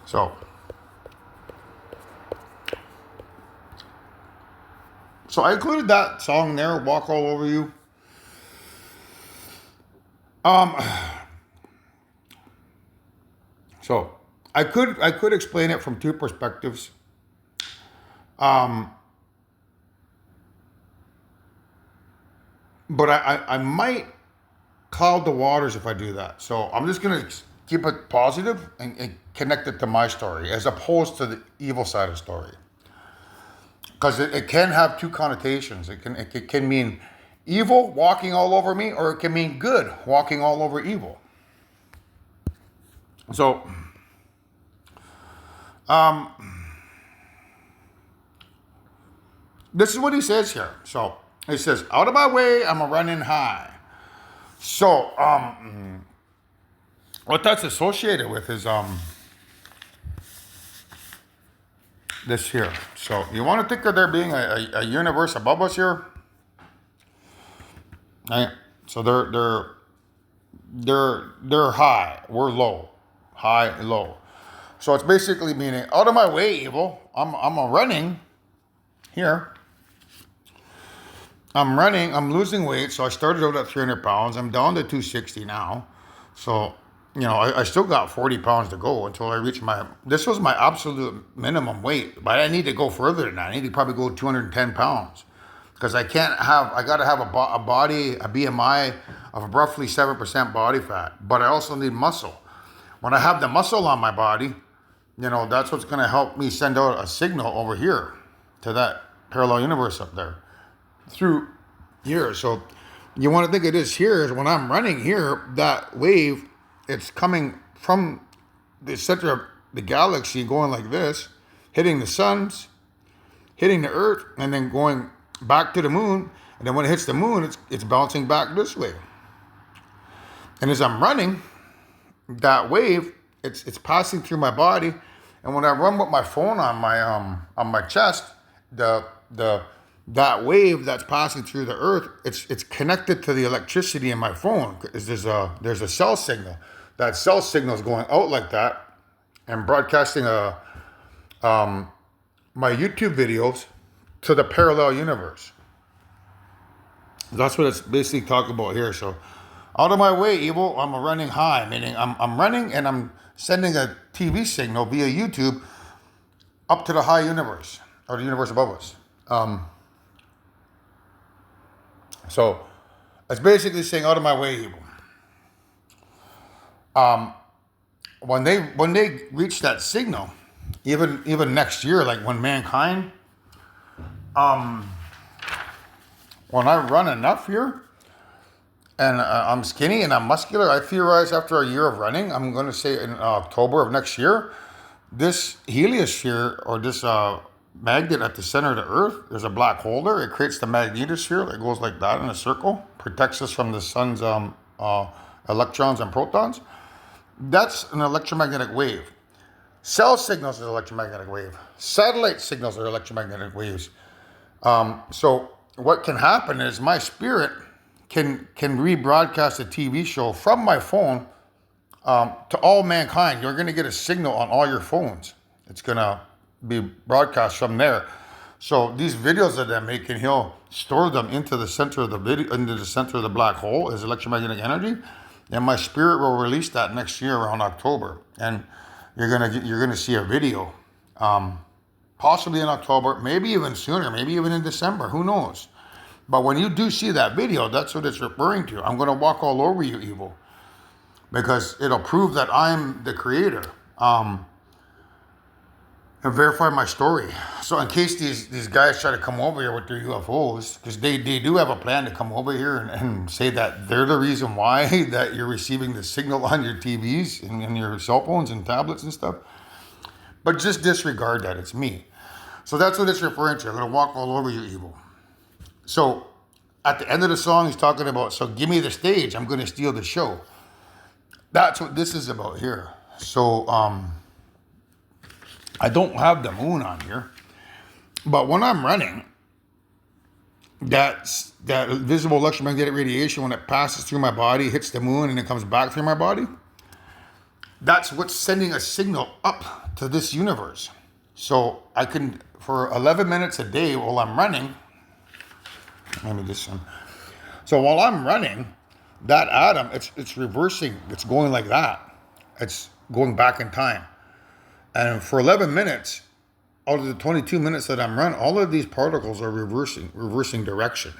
So I included that song there, Walk All Over You. So I could explain it from two perspectives. But I might cloud the waters if I do that. So I'm just gonna keep it positive and connect it to my story as opposed to the evil side of the story. Because it can have two connotations. It can mean evil walking all over me, or it can mean good walking all over evil. So this is what he says here. So he says, out of my way, I'm a running high. So what that's associated with is this here. So you want to think of there being a universe above us here. Right? So they're high. We're low. High, low. So it's basically meaning out of my way, evil. I'm a running here. I'm running. I'm losing weight. So I started out at 300 pounds. I'm down to 260 now. So I still got 40 pounds to go until I reach this was my absolute minimum weight, but I need to go further than that. I need to probably go 210 pounds because I got to have a BMI of roughly 7% body fat, but I also need muscle. When I have the muscle on my body, that's what's going to help me send out a signal over here to that parallel universe up there through here. So you want to think of this here is when I'm running here, that wave, it's coming from the center of the galaxy going like this, hitting the suns, hitting the earth, and then going back to the moon. And then when it hits the moon, it's bouncing back this way. And as I'm running, that wave, it's passing through my body. And when I run with my phone on my chest, that wave that's passing through the earth, it's connected to the electricity in my phone. There's a cell signal. That cell signal is going out like that and broadcasting my YouTube videos to the parallel universe. That's what it's basically talking about here. So out of my way, evil, I'm a running high, meaning I'm running and I'm sending a TV signal via YouTube up to the high universe or the universe above us. So it's basically saying out of my way, evil. When they reach that signal, even next year, like when mankind, when I run enough here, and I'm skinny and I'm muscular, I theorize after a year of running, I'm going to say in October of next year, this heliosphere or this magnet at the center of the Earth, there's a black hole there. It creates the magnetosphere that goes like that in a circle, protects us from the sun's electrons and protons. That's an electromagnetic wave. Cell signals are electromagnetic wave. Satellite signals are electromagnetic waves. So what can happen is my spirit can rebroadcast a TV show from my phone to all mankind. You're going to get a signal on all your phones. It's going to be broadcast from there. So these videos that I'm making, he'll store them into the center of the video, into the center of the black hole as electromagnetic energy. And my spirit will release that next year around October. And you're gonna see a video, possibly in October, maybe even sooner, maybe even in December. Who knows? But when you do see that video, that's what it's referring to. I'm gonna walk all over you, evil, because it'll prove that I'm the creator. And verify my story. So in case these guys try to come over here with their UFOs, because they do have a plan to come over here and say that they're the reason why that you're receiving the signal on your TVs and your cell phones and tablets and stuff. But just disregard that. It's me. So that's what it's referring to. I'm going to walk all over you, evil. So at the end of the song, he's talking about, so give me the stage. I'm going to steal the show. That's what this is about here. So, I don't have the moon on here, but when I'm running, that visible electromagnetic radiation, when it passes through my body, hits the moon, and it comes back through my body, that's what's sending a signal up to this universe. So I can, for 11 minutes a day while I'm running, let me just, so while I'm running, that atom, it's reversing, it's going like that. It's going back in time. And for 11 minutes, out of the 22 minutes that I'm running, all of these particles are reversing direction.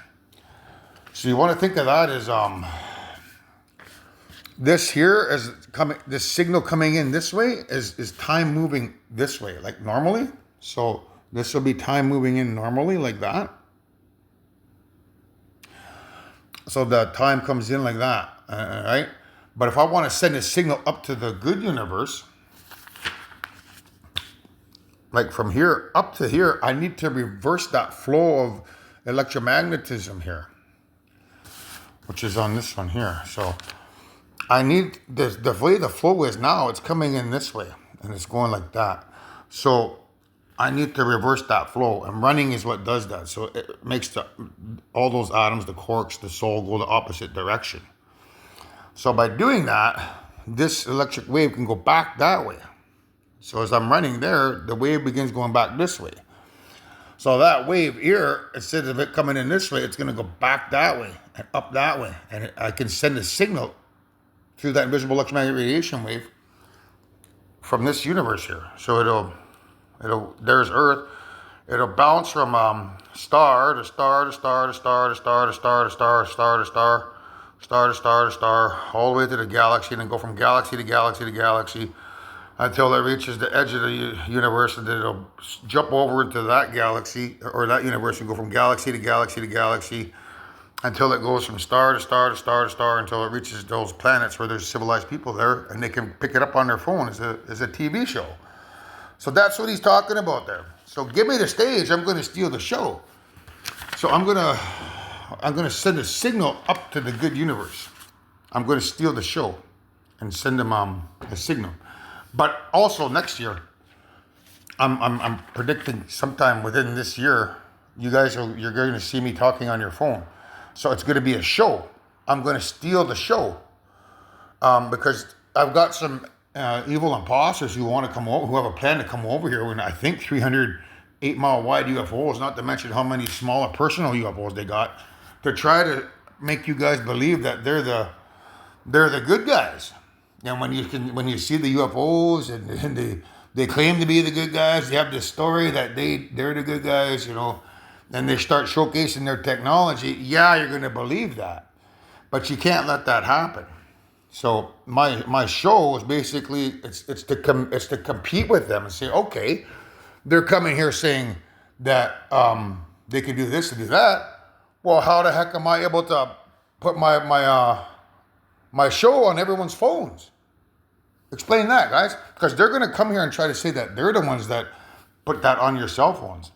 So you want to think of that as this here is coming, this signal coming in this way is time moving this way, like normally. So this will be time moving in normally like that. So the time comes in like that, right? But if I want to send a signal up to the good universe, like from here up to here, I need to reverse that flow of electromagnetism here, which is on this one here. So I need this, the way the flow is now, it's coming in this way and it's going like that. So I need to reverse that flow, and running is what does that. So it makes all those atoms, the quarks, the soul, go the opposite direction. So by doing that, this electric wave can go back that way. So as I'm running there, the wave begins going back this way. So that wave here, instead of it coming in this way, it's going to go back that way and up that way. And I can send a signal through that invisible electromagnetic radiation wave from this universe here. So there's Earth. It'll bounce from star to star to star to star to star to star to star to star to star, star to star to star, all the way to the galaxy, and then go from galaxy to galaxy to galaxy until it reaches the edge of the universe, and then it'll jump over into that galaxy or that universe and go from galaxy to galaxy to galaxy until it goes from star to star to star to star until it reaches those planets where there's civilized people there, and they can pick it up on their phone as a TV show. So that's what he's talking about there. So give me the stage, I'm going to steal the show. So I'm going to send a signal up to the good universe. I'm going to steal the show and send them a signal. But also next year, I'm predicting sometime within this year, you're going to see me talking on your phone. So it's going to be a show. I'm going to steal the show because I've got some evil imposters who want to come over, who have a plan to come over here. When I think 308-mile wide UFOs, not to mention how many smaller personal UFOs they got, to try to make you guys believe that they're the good guys. And when you see the UFOs and they claim to be the good guys, they have this story that they're the good guys, and they start showcasing their technology. Yeah, you're going to believe that, but you can't let that happen. So my show is basically it's to compete with them and say, okay, they're coming here saying that they can do this and do that. Well, how the heck am I able to put my show on everyone's phones? Explain that, guys, because they're going to come here and try to say that they're the ones that put that on your cell phones.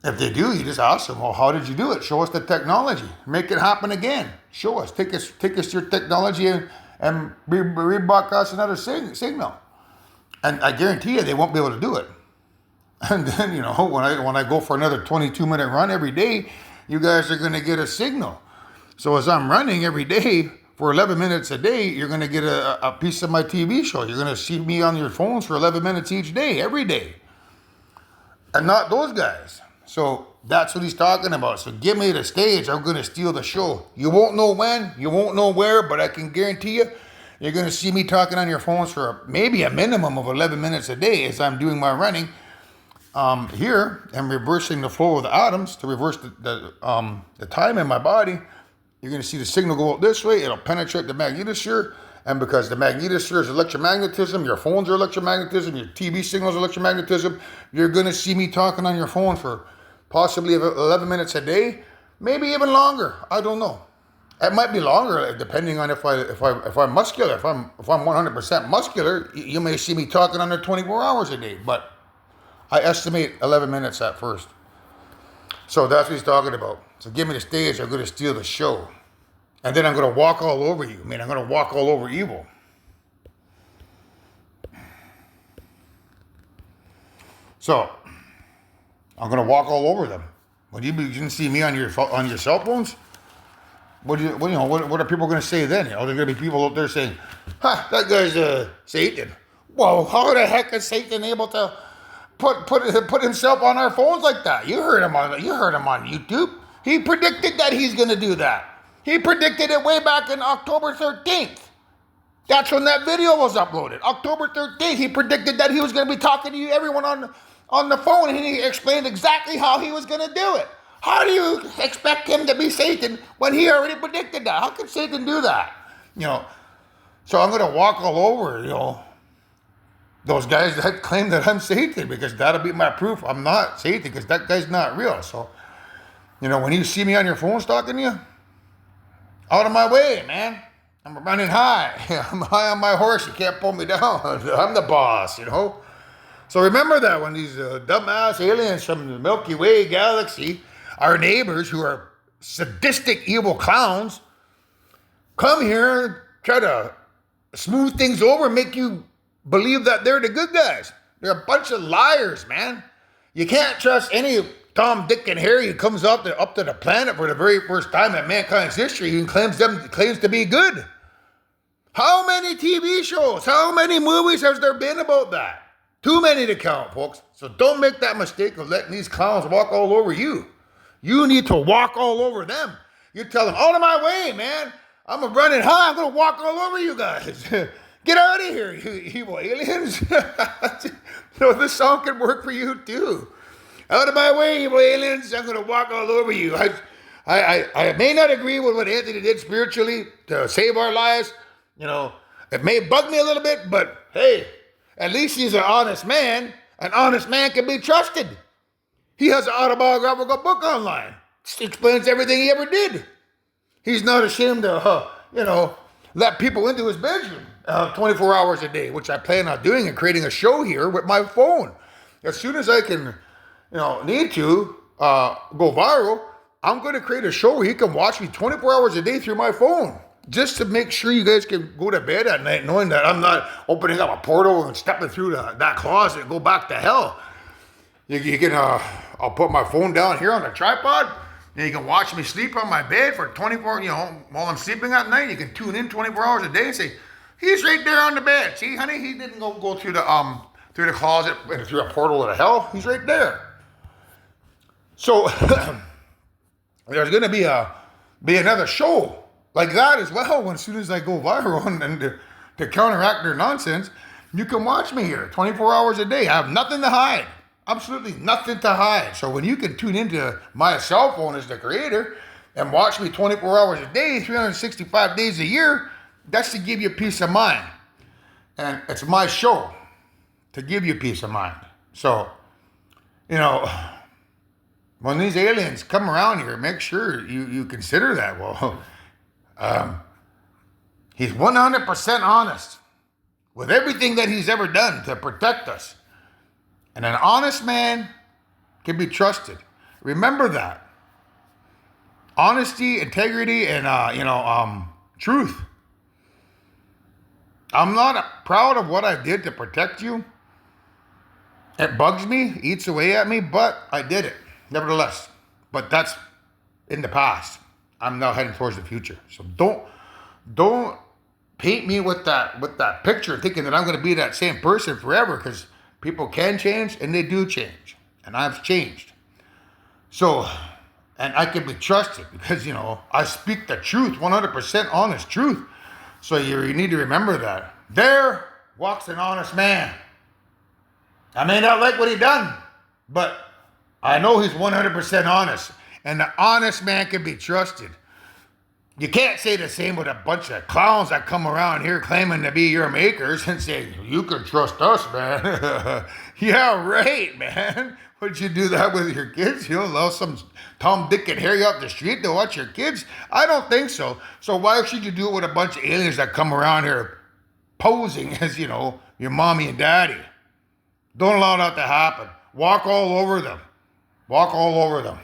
If they do, you just ask them, well, how did you do it? Show us the technology. Make it happen again. Show us. Take us your technology and rebroadcast another signal. And I guarantee you they won't be able to do it. And then, when I go for another 22-minute run every day, you guys are going to get a signal. So as I'm running every day for 11 minutes a day, you're going to get a piece of my TV show. You're going to see me on your phones for 11 minutes each day, every day. And not those guys. So that's what he's talking about. So give me the stage. I'm going to steal the show. You won't know when, you won't know where, but I can guarantee you, you're going to see me talking on your phones for maybe a minimum of 11 minutes a day as I'm doing my running. Here, I'm reversing the flow of the atoms to reverse the time in my body. You're going to see the signal go out this way. It'll penetrate the magnetosphere. And because the magnetosphere is electromagnetism, your phones are electromagnetism, your TV signals are electromagnetism, you're going to see me talking on your phone for possibly 11 minutes a day, maybe even longer. I don't know. It might be longer depending on if I'm muscular. If I'm 100% muscular, you may see me talking under 24 hours a day. But I estimate 11 minutes at first. So that's what he's talking about. So give me the stage. I'm going to steal the show. And then I'm going to walk all over you. I'm going to walk all over evil. So I'm going to walk all over them. When you can see me on your cell phones, what are people going to say then? There's going to be people out there saying, "Ha, that guy's Satan." Well, how the heck is Satan able to put himself on our phones like that? You heard him on YouTube. He predicted that he's going to do that. He predicted it way back in October 13th. That's when that video was uploaded. October 13th, he predicted that he was going to be talking to you, everyone on the phone, and he explained exactly how he was going to do it. How do you expect him to be Satan when he already predicted that? How could Satan do that? So I'm going to walk all over, those guys that claim that I'm Satan, because that'll be my proof I'm not Satan, because that guy's not real. So, when you see me on your phone stalking you, out of my way, man. I'm running high. I'm high on my horse. You can't pull me down. I'm the boss, So remember that when these dumbass aliens from the Milky Way galaxy, our neighbors who are sadistic, evil clowns, come here and try to smooth things over and make you believe that they're the good guys. They're a bunch of liars, man. You can't trust any Tom, Dick, and Harry who comes up to the planet for the very first time in mankind's history and claims to be good. How many TV shows, how many movies has there been about that? Too many to count, folks. So don't make that mistake of letting these clowns walk all over you. You need to walk all over them. You tell them, out of my way, man. I'm running high. I'm going to walk all over you guys. Get out of here, you evil aliens. This song can work for you too. Out of my way, evil aliens. I'm going to walk all over you. I may not agree with what Anthony did spiritually to save our lives. It may bug me a little bit, but hey, at least he's an honest man. An honest man can be trusted. He has an autobiographical book online. It explains everything he ever did. He's not ashamed to, let people into his bedroom 24 hours a day, which I plan on doing and creating a show here with my phone. As soon as I can, need to go viral, I'm going to create a show where he can watch me 24 hours a day through my phone. Just to make sure you guys can go to bed at night knowing that I'm not opening up a portal and stepping through that closet and go back to hell. You can, I'll put my phone down here on the tripod, and you can watch me sleep on my bed for 24, while I'm sleeping at night. You can tune in 24 hours a day and say, he's right there on the bed. See, honey, he didn't go through the closet and through a portal to hell. He's right there. So there's going to be another show like that as well. As soon as I go viral and to counteract their nonsense, you can watch me here 24 hours a day. I have nothing to hide. Absolutely nothing to hide. So when you can tune into my cell phone as the creator and watch me 24 hours a day, 365 days a year, that's to give you peace of mind. And it's my show to give you peace of mind. So, when these aliens come around here, make sure you consider that. Well, he's 100% honest with everything that he's ever done to protect us. And an honest man can be trusted. Remember that. Honesty, integrity, and truth. I'm not proud of what I did to protect you. It bugs me, eats away at me, but I did it, nevertheless. But that's in the past. I'm now heading towards the future. So don't paint me with that picture thinking that I'm going to be that same person forever, because people can change and they do change. And I've changed. So, and I can be trusted because, I speak the truth, 100% honest truth. So you need to remember that. There walks an honest man. I may not like what he done, but I know he's 100% honest. And the honest man can be trusted. You can't say the same with a bunch of clowns that come around here claiming to be your makers and say, you can trust us, man. Yeah, right, man. Would you do that with your kids? You'll allow some Tom, Dick, and Harry off the street to watch your kids? I don't think so. So why should you do it with a bunch of aliens that come around here posing as, your mommy and daddy? Don't allow that to happen. Walk all over them. Walk all over them.